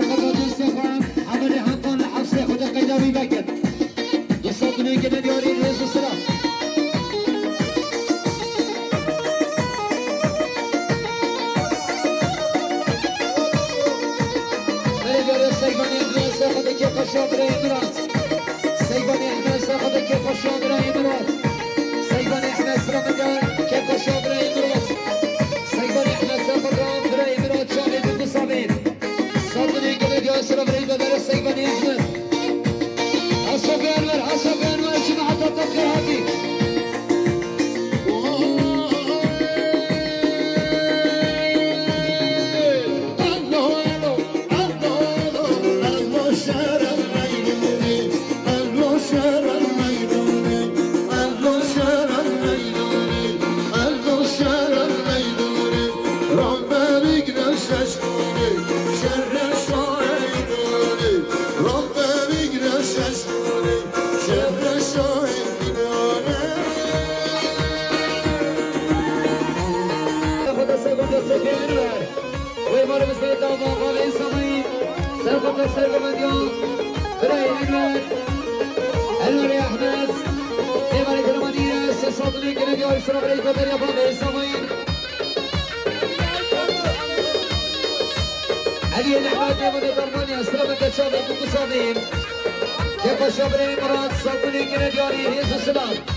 خدا دوست خواهم عمل همکان لحفظ خدا قیداوی بکر دوستات دنیا که ندیاری رئیس و سلام ندیاری سیگانی احمد خدا که خوشا برای امرات سیگانی احمد خدا که خوشا برای امرات سیگانی احمد سلام که خوشا برای امرات سیگانی احمد خدا برای امرات شاهد مصابین صادقی که ندیاری سلام برای بدر سیگانی احمد حسب انور جماعة التذكير هذه سرقمديان براي انور يا احمد ديواني درمانية سيصادني كندي ويسرى براي بدر يا بابا اسماعيل علي الاحمد ديواني درمانية سلامة كتشابي بقصادين كيف شابري مراد صادني كندي وريز السلام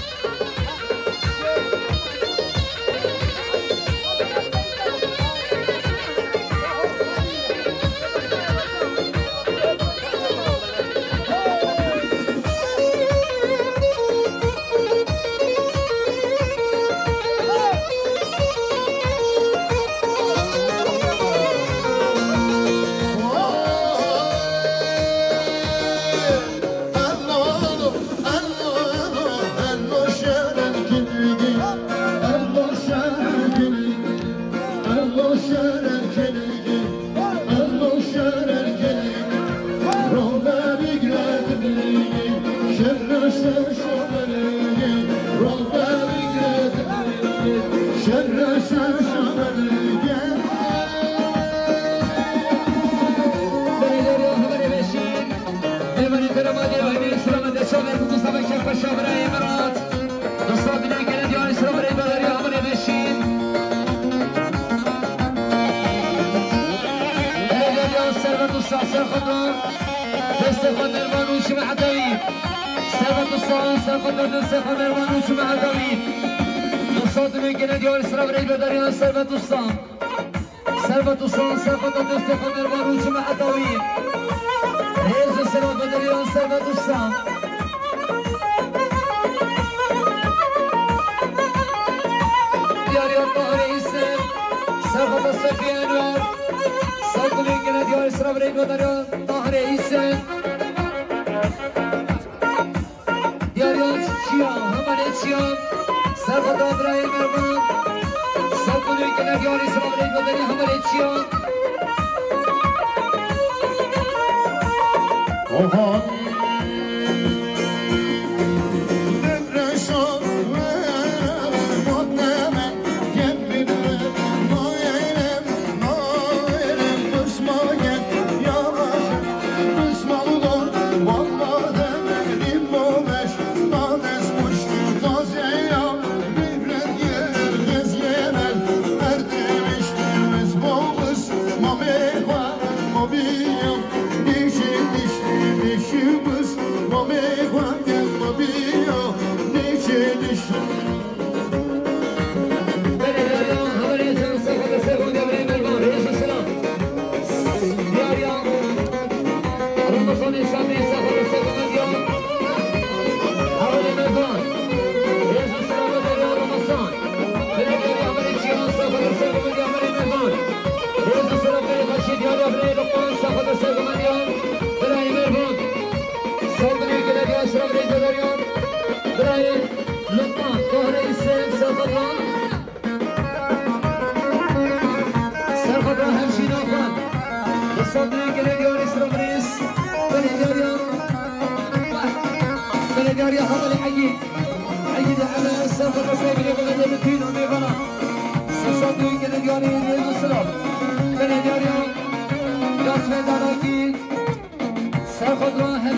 Gracias.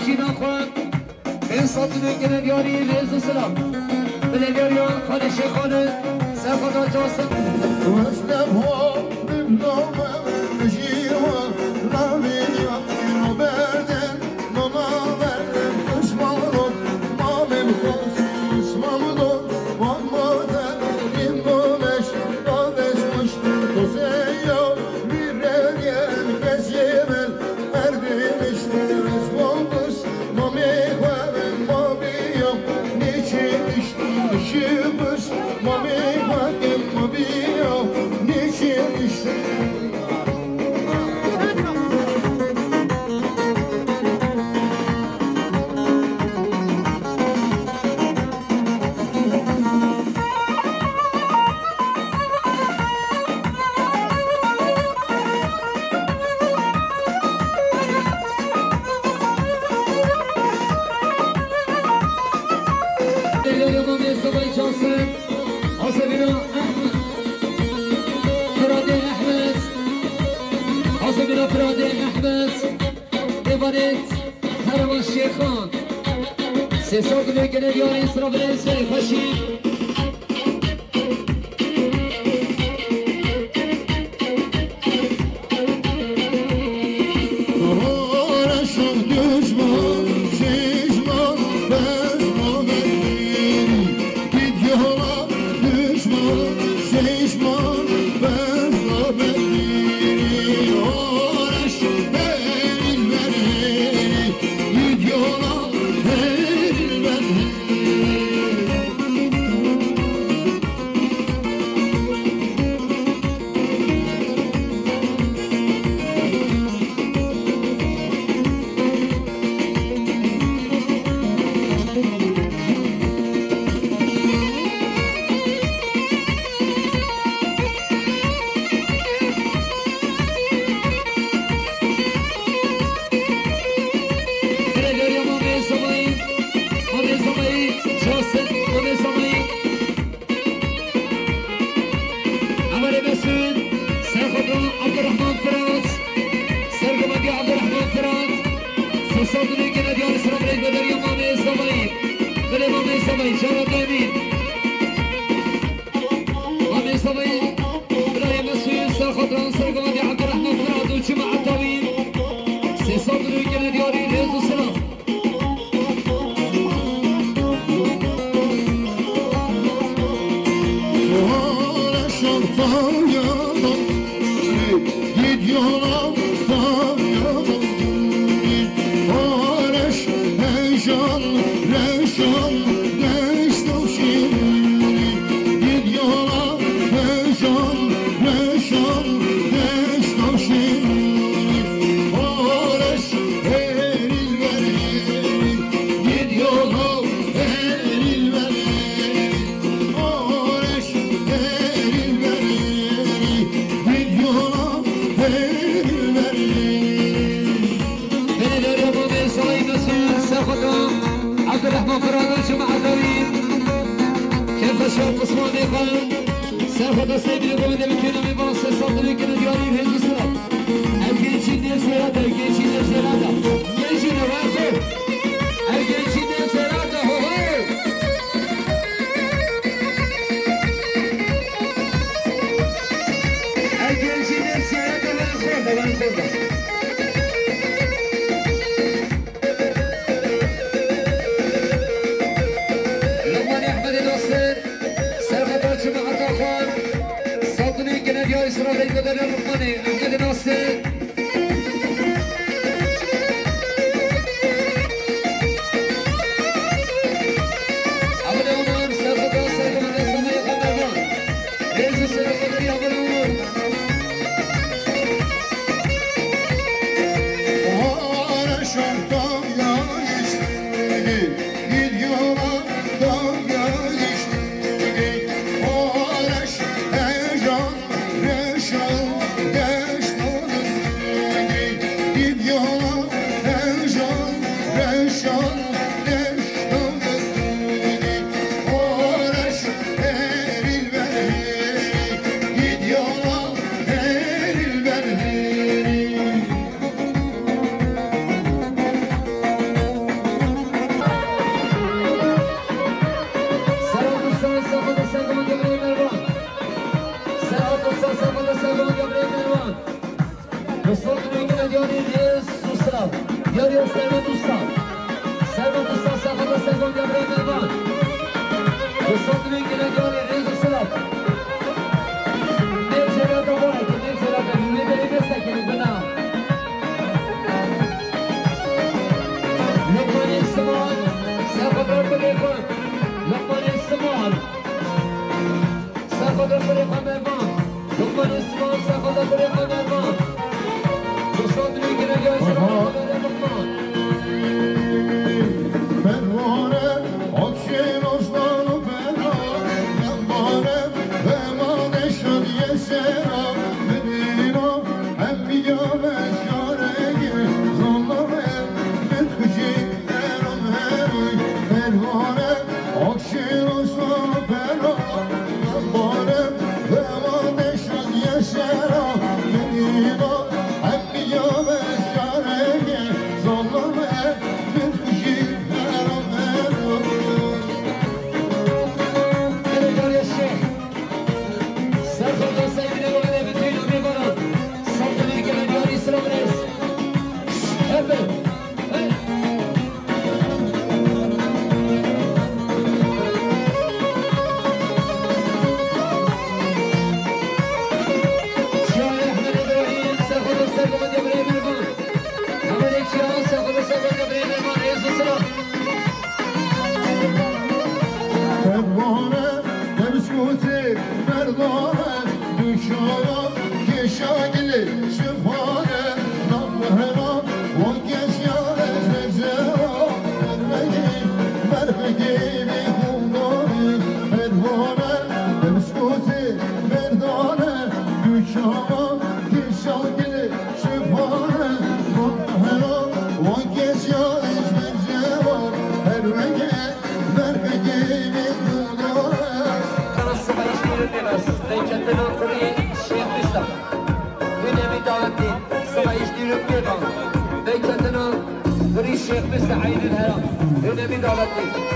نشیدن خواهد این ساطنه گنگیاری ریز و سلام بلگیاریان خانه شیخانه سرخدا جاسم واسلم ها ببنامه بجیوه رابینیا رو بردن نونا بردن کشمارون مامم خود اسمم دون وان مادر این بومش دادش مشت توزیو بیرگن بزیمن مردمش از بومش مامی خوابن مابیام نیچی işti işimiz mami hakim mabiyo niçin işte سيسوق لك اليوم يصرف الاسم خشي Yarıyor Servan Usta. Servan Usta safhada Servan Gabriel Mervan. Kısandırın gelen yarıyor Rezo Sırat. Nevşehir'e de var ki Nevşehir'e de yürüye belediye sekini bina. Lokman İsmail safhada Bırakın. Lokman İsmail safhada Bırakın Mervan. Lokman İsmail safhada Bırakın Mervan. Kısandırın gelen yarıyor Servan Gabriel Mervan. Pervane, akşin osmanı pervane, yanmane, vemane şadiye selam, medina, hem biyame şaregi, zallame, metkuci, eram heri, pervane, akşin osmanı pervane, yanmane, vemane şadiye selam, medina, hem biyame şaregi, zallame, الشيخ بس عين الهرم هنا بدارتي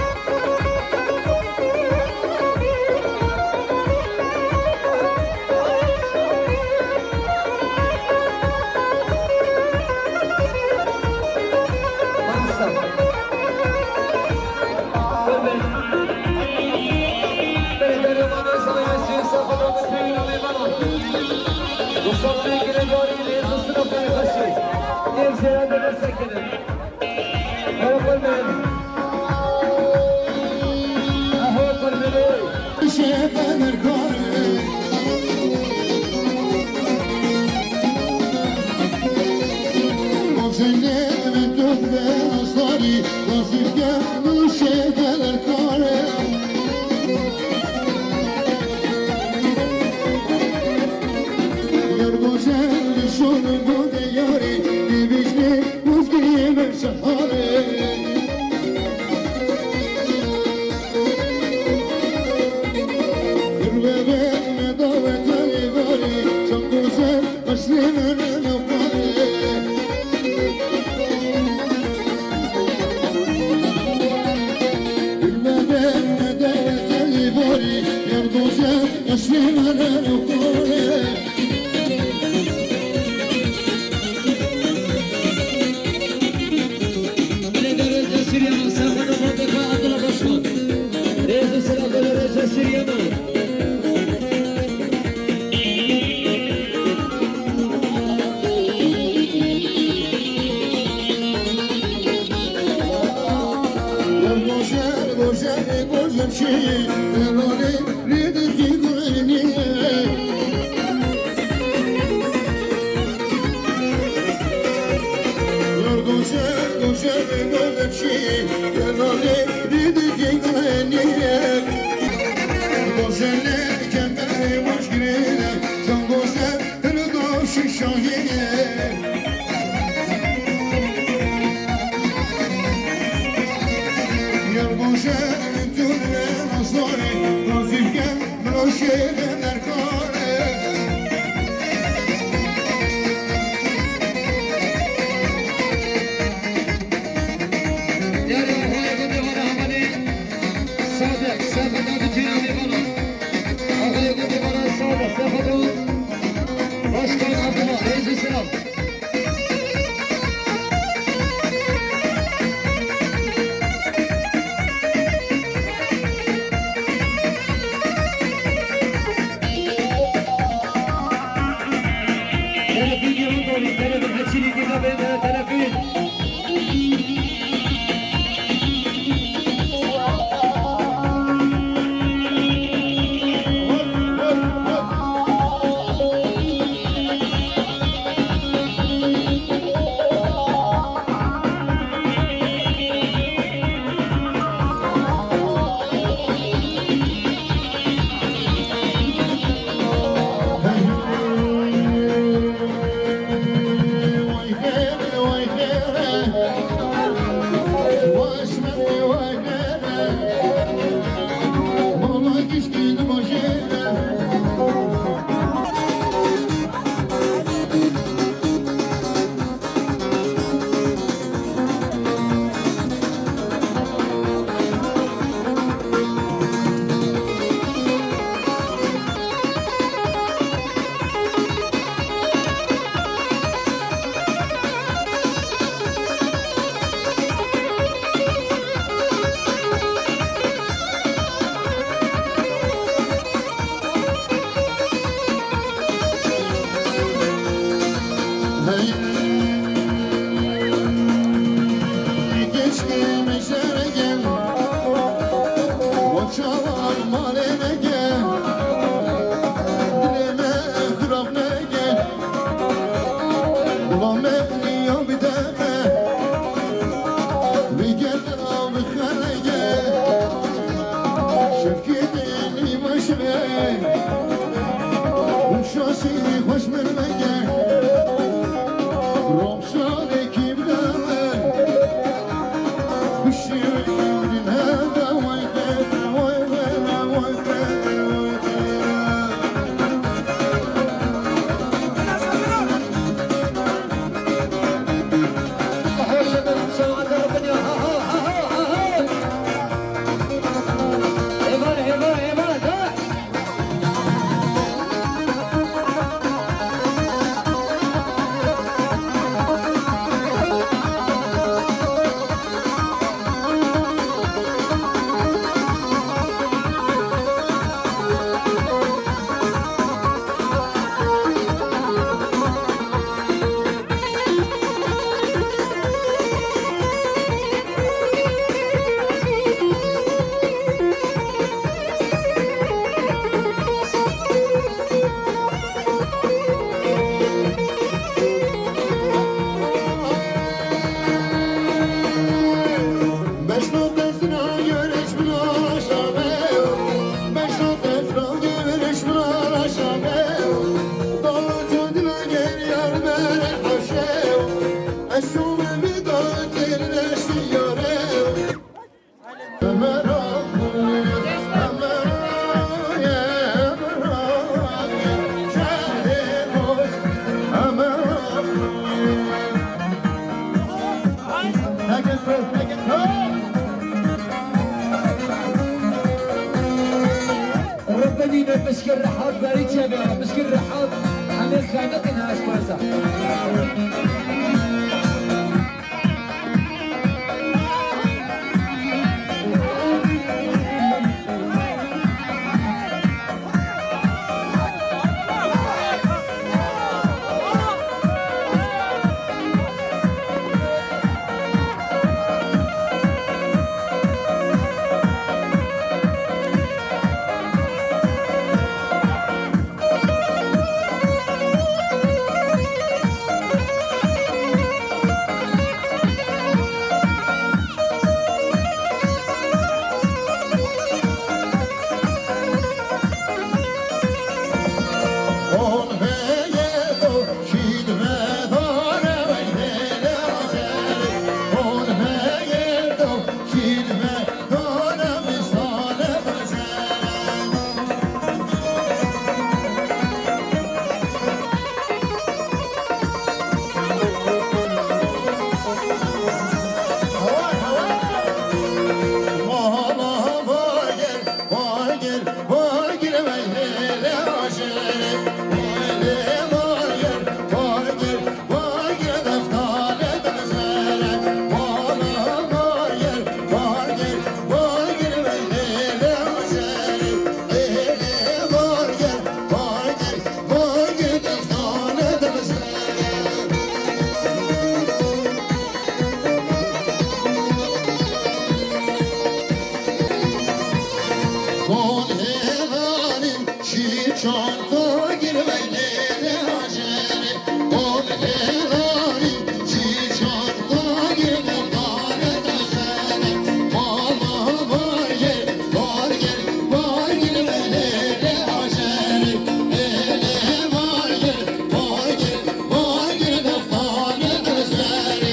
شيلي ديما بين 3000 مسكين رحاب بريد شباب مسكين رحاب همه خانات نهاش بارزا çanta girmeyle acele ol helali çi çanta girme tane tasene mama var gel girmeyle acele ele var girme tane tasene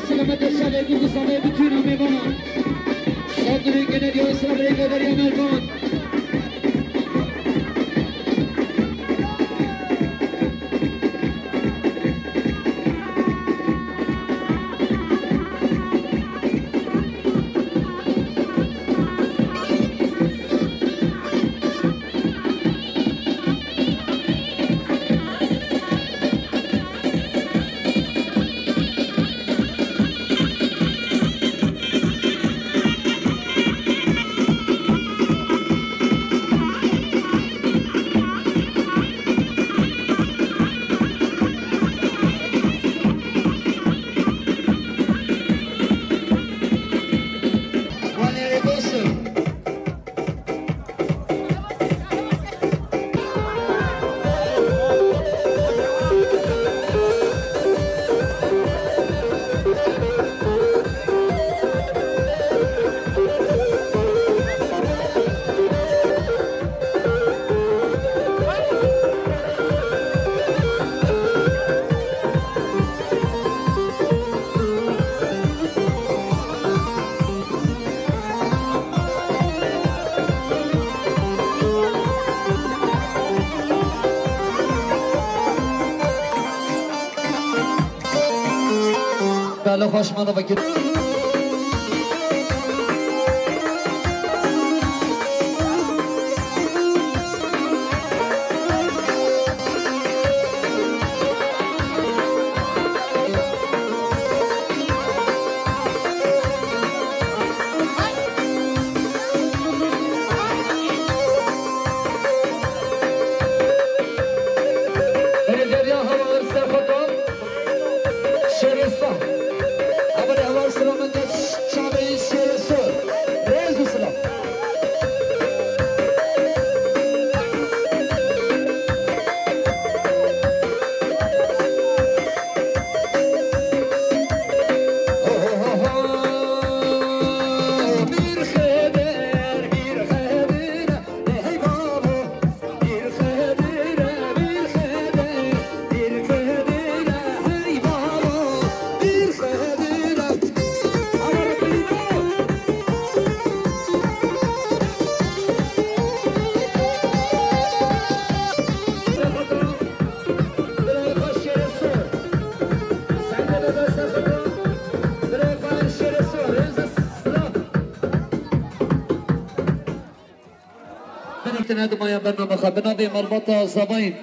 سلامت شبکه دوستانه بتونم میبانم صادرین گنری و اسلام ریگه در یمرگان بله خوش منو بگیر هذا ما برنامج برنامج مربوطة صباين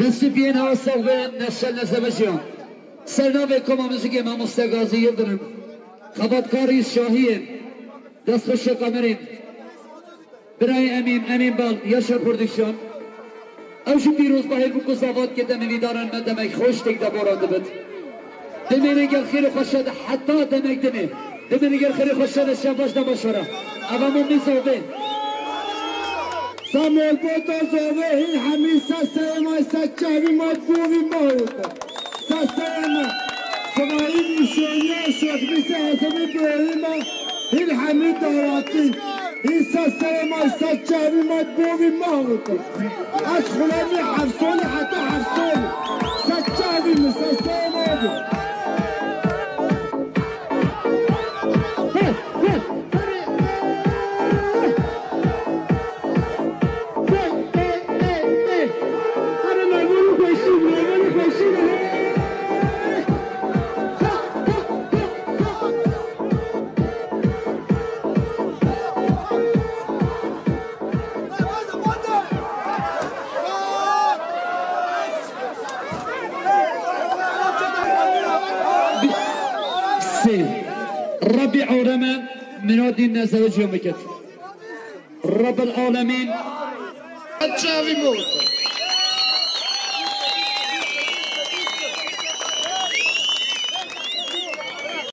دستبين ها سوين نشل نزبشيان سرنامه كما موسيقى ما مستغازي يدرم خبركاري شاهين دست خوش کامرین برای امین بال یاشر پرودکشن اوشی پیروز باهر بکو زواد که دمی دارن من دمک خوش تک دبارانده بد دمی نگل خیر خوشد حتی دمک دمی نگل خیر خوشد شباش دماشورا اوامون میزوبه سامل بوتا زوبه هی همی سسه ما سچاوی ما بوی ما ہوتا سسه ما سمایی میشونی شخ بیسه حسابی بوی ما هی همی داراتی هی سسه ما سچاوی ما بوی ما ہوتا از خلامی حفظونی حتی حفظونی سچاوی مسسه ما بوی ربي عورما منادي الناس وجههم بكت رب العالمين تشافي موت